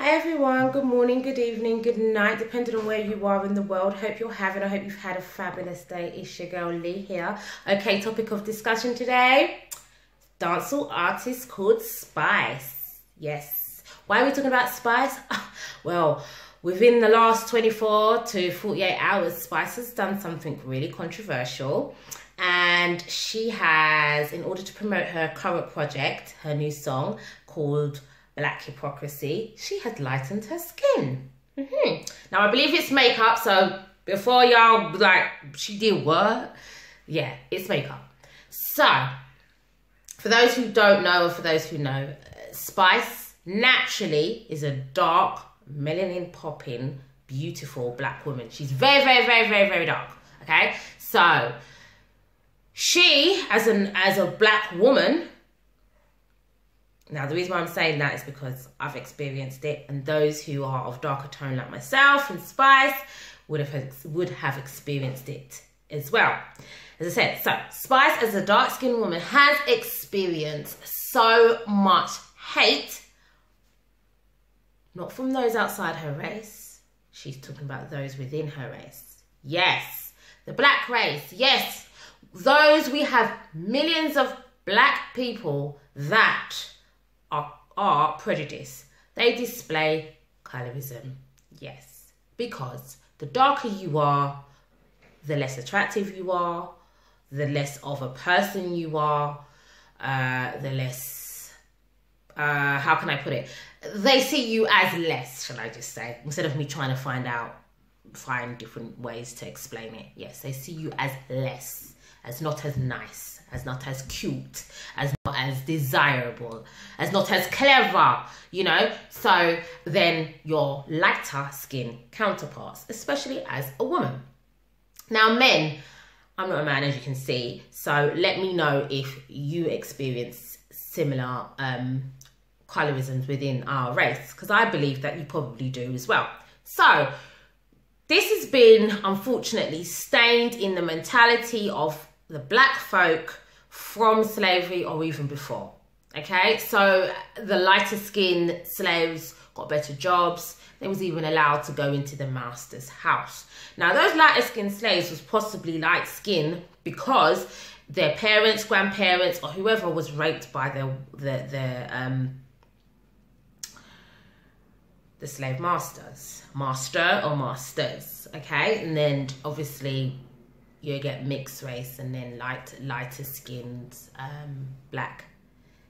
Hi everyone, good morning, good evening, good night, depending on where you are in the world. I hope you're having, I hope you've had a fabulous day. It's your girl Lee here. Okay, topic of discussion today, dancehall artist called Spice. Yes. Why are we talking about Spice? Well, within the last 24 to 48 hours, Spice has done something really controversial. And she has, in order to promote her current project, her new song called Black Hypocrisy, she has lightened her skin. Now, I believe it's makeup, so before y'all like, she did what? Yeah, it's makeup. So, for those who don't know, or for those who know, Spice naturally is a dark, melanin popping, beautiful black woman. She's very, very, very, very, very dark, okay? So, she, as a black woman, now the reason why I'm saying that is because I've experienced it, and those who are of darker tone like myself and Spice would have experienced it as well. As I said, so Spice as a dark-skinned woman has experienced so much hate, not from those outside her race. She's talking about those within her race. Yes, the black race, yes. Those, we have millions of black people that are prejudiced. They display colorism. Yes. Because the darker you are, the less attractive you are, the less of a person you are, the less, how can I put it? They see you as less, shall I just say, instead of me trying to find different ways to explain it. Yes, they see you as less, as not as nice, as not as cute, as not as desirable, as not as clever, you know? So then your lighter skin counterparts, especially as a woman. Now men, I'm not a man as you can see, so let me know if you experience similar colorisms within our race, because I believe that you probably do as well. So this has been, unfortunately, stained in the mentality of the black folk from slavery or even before. Okay, so the lighter skinned slaves got better jobs. They was even allowed to go into the master's house. Now those lighter skinned slaves was possibly light skinned because their parents, grandparents, or whoever was raped by the slave masters, master or masters. Okay, and then obviously you get mixed race and then lighter skinned black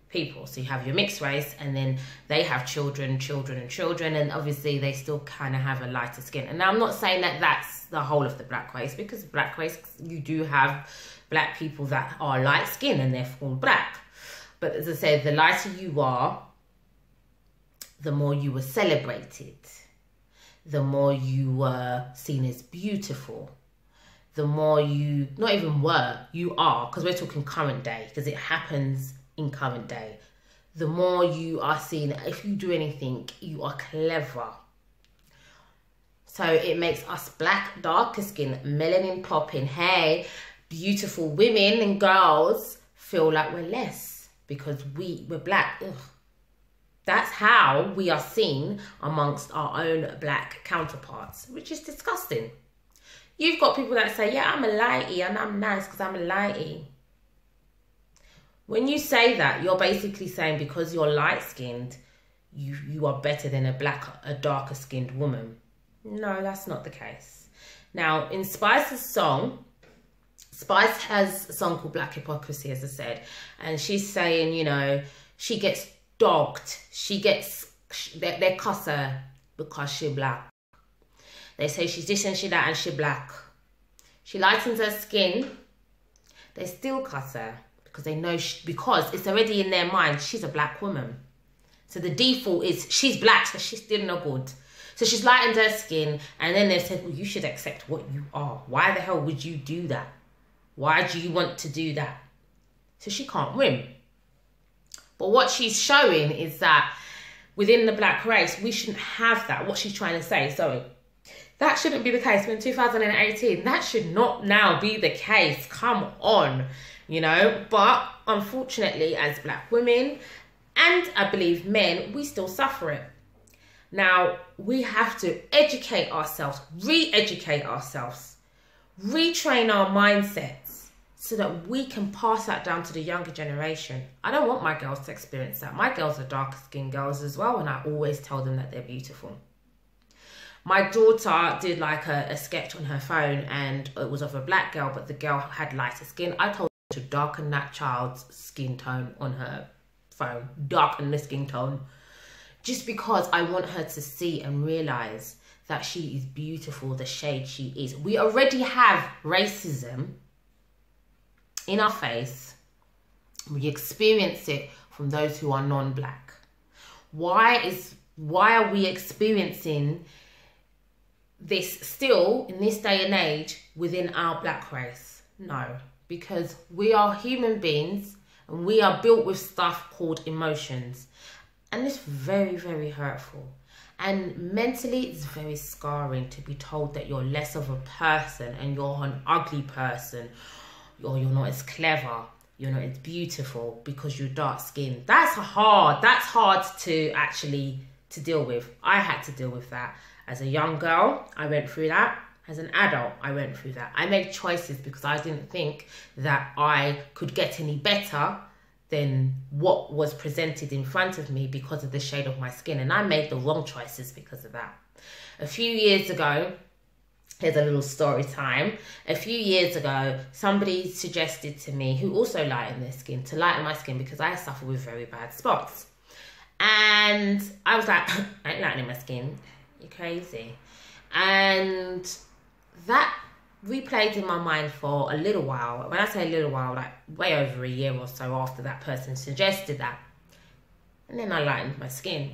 people. So you have your mixed race, and then they have children, and obviously they still kind of have a lighter skin. And now I'm not saying that that's the whole of the black race, because black race, you do have black people that are light skinned and they're full black. But as I said, the lighter you are, the more you were celebrated, the more you were seen as beautiful, the more you, not even were, you are, because we're talking current day, because it happens in current day. The more you are seen, if you do anything, you are clever. So it makes us black, darker skin, melanin popping, hey, beautiful women and girls feel like we're less because we're black. Ugh. That's how we are seen amongst our own black counterparts, which is disgusting. You've got people that say, yeah, I'm a lighty and I'm nice because I'm a lighty. When you say that, you're basically saying because you're light-skinned, you are better than a darker skinned woman. No, that's not the case. Now, in Spice's song, Spice has a song called Black Hypocrisy, as I said, and she's saying, you know, she gets dogged. They cuss her because she black. They say she's this and she that and she black. She lightens her skin. They still cuss her because they know, because it's already in their mind, she's a black woman. So the default is she's black, so she's still no good. So she's lightened her skin, and then they said, well, you should accept what you are. Why the hell would you do that? Why do you want to do that? So she can't win. But what she's showing is that within the black race, we shouldn't have that. What she's trying to say, sorry. That shouldn't be the case. We're in 2018. That should not now be the case. Come on, you know. But unfortunately, as black women, and I believe men, we still suffer it. Now, we have to educate ourselves, re-educate ourselves, retrain our mindsets so that we can pass that down to the younger generation. I don't want my girls to experience that. My girls are darker skinned girls as well, and I always tell them that they're beautiful. My daughter did like a sketch on her phone, and it was of a black girl, but the girl had lighter skin. I told her to darken that child's skin tone on her phone, darken the skin tone, just because I want her to see and realize that she is beautiful, the shade she is. We already have racism in our face. We experience it from those who are non-black. Why are we experiencing this still in this day and age within our black race? No, because we are human beings and we are built with stuff called emotions, and it's very, very hurtful, and mentally it's very scarring to be told that you're less of a person and you're an ugly person, or you're not as clever, you're not as beautiful because you're dark skinned. That's hard to actually to deal with. I had to deal with that. As a young girl, I went through that. As an adult, I went through that. I made choices because I didn't think that I could get any better than what was presented in front of me because of the shade of my skin. And I made the wrong choices because of that. A few years ago, here's a little story time. A few years ago, somebody suggested to me, who also lightened their skin, to lighten my skin because I suffer with very bad spots. And I was like, I ain't lightening my skin. You're crazy. And that replayed in my mind for a little while. When I say a little while, like way over a year or so after that person suggested that. And then I lightened my skin.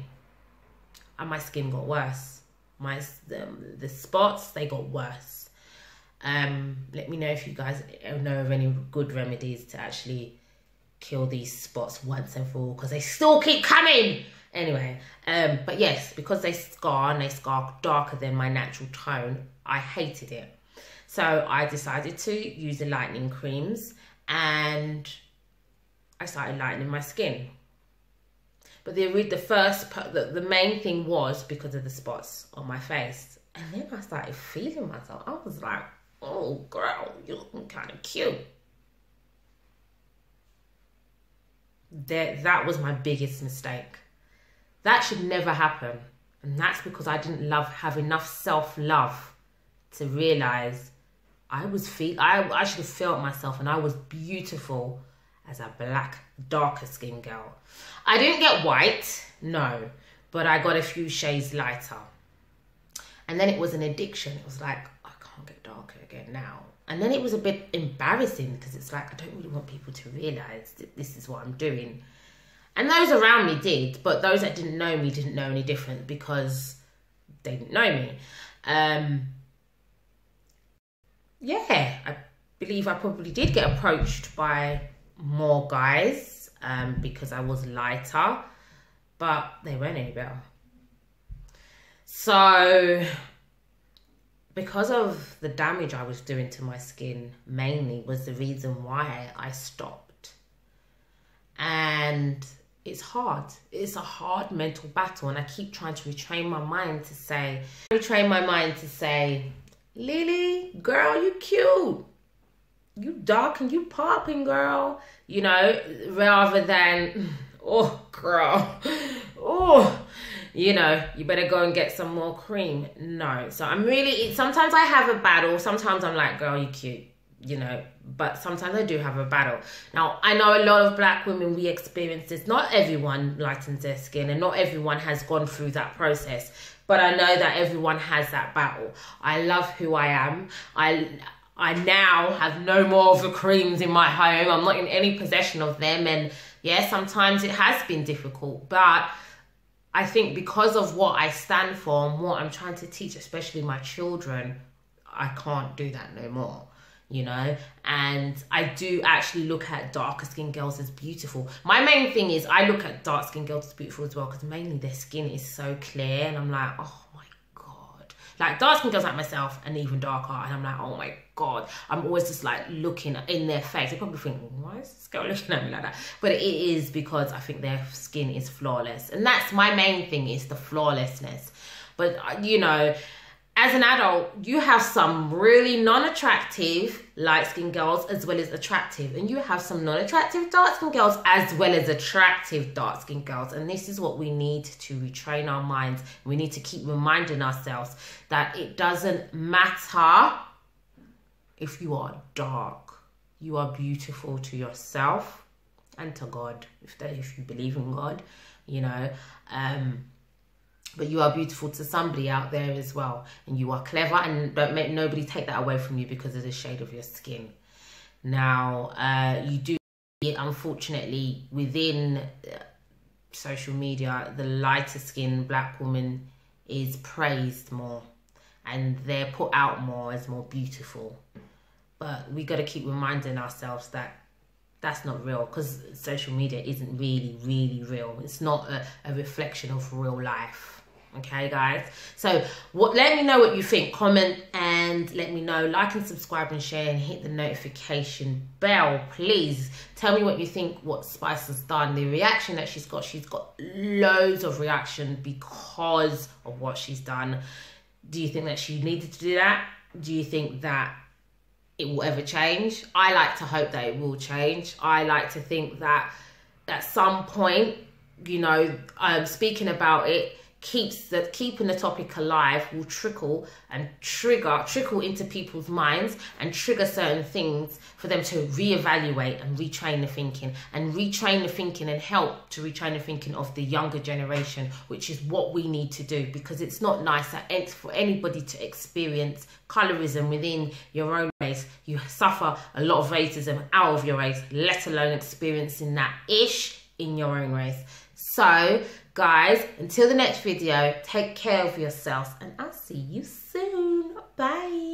And my skin got worse. The spots, they got worse. Let me know if you guys know of any good remedies to actually kill these spots once and for all, because they still keep coming. Anyway, but yes, because they scar and they scar darker than my natural tone, I hated it. So I decided to use the lightening creams, and I started lightening my skin. But the main thing was because of the spots on my face. And then I started feeling myself. I was like, oh girl, you're looking kind of cute. That was my biggest mistake. That should never happen. And that's because I didn't have enough self-love to realize I should have felt myself, and I was beautiful as a black, darker skin girl. I didn't get white, no, but I got a few shades lighter. And then it was an addiction. It was like, I can't get darker again now. And then it was a bit embarrassing because it's like, I don't really want people to realize that this is what I'm doing. And those around me did, but those that didn't know me didn't know any different because they didn't know me. Yeah, I believe I probably did get approached by more guys because I was lighter, but they weren't any better. So because of the damage I was doing to my skin, mainly was the reason why I stopped. And it's hard. It's a hard mental battle, and I keep trying to retrain my mind to say, Lily, girl, you cute. You dark and you popping, girl. You know, rather than, oh, girl, oh, you know, you better go and get some more cream. No. So I'm really, sometimes I have a battle. Sometimes I'm like, girl, you cute, you know, but sometimes I do have a battle. Now, I know a lot of black women, we experience this. Not everyone lightens their skin, and not everyone has gone through that process. But I know that everyone has that battle. I love who I am. I now have no more of the creams in my home. I'm not in any possession of them. And yeah, sometimes it has been difficult. But I think because of what I stand for and what I'm trying to teach, especially my children, I can't do that no more. You know, and I do actually look at darker skinned girls as beautiful. My main thing is I look at dark skinned girls as beautiful as well, because mainly their skin is so clear, and I'm like, oh my God. Like dark skinned girls like myself and even darker, and I'm like, oh my God, I'm always just like looking in their face. They probably think, why is this girl looking at me like that? But it is because I think their skin is flawless. And that's my main thing, is the flawlessness. But, you know, as an adult, you have some really non-attractive light-skinned girls as well as attractive. And you have some non-attractive dark-skinned girls as well as attractive dark-skinned girls. And this is what we need to retrain our minds. We need to keep reminding ourselves that it doesn't matter if you are dark. You are beautiful to yourself and to God, if you believe in God, you know. But you are beautiful to somebody out there as well. And you are clever, and don't make nobody take that away from you because of the shade of your skin. Now, you do, unfortunately, within social media, the lighter skinned black woman is praised more. And they're put out more as more beautiful. But we got to keep reminding ourselves that that's not real, because social media isn't really, really real. It's not a reflection of real life. Okay, guys? So let me know what you think. Comment and let me know. Like and subscribe and share, and hit the notification bell, please. Tell me what you think, what Spice has done, the reaction that she's got. She's got loads of reaction because of what she's done. Do you think that she needed to do that? Do you think that it will ever change? I like to hope that it will change. I like to think that at some point, you know, speaking about it, keeping the topic alive will trickle into people's minds and trigger certain things for them to reevaluate and retrain the thinking and help to retrain the thinking of the younger generation, which is what we need to do, because it's not nice for anybody to experience colorism within your own race. You suffer a lot of racism out of your race, let alone experiencing that in your own race. So, guys, until the next video, take care of yourselves, and I'll see you soon. Bye.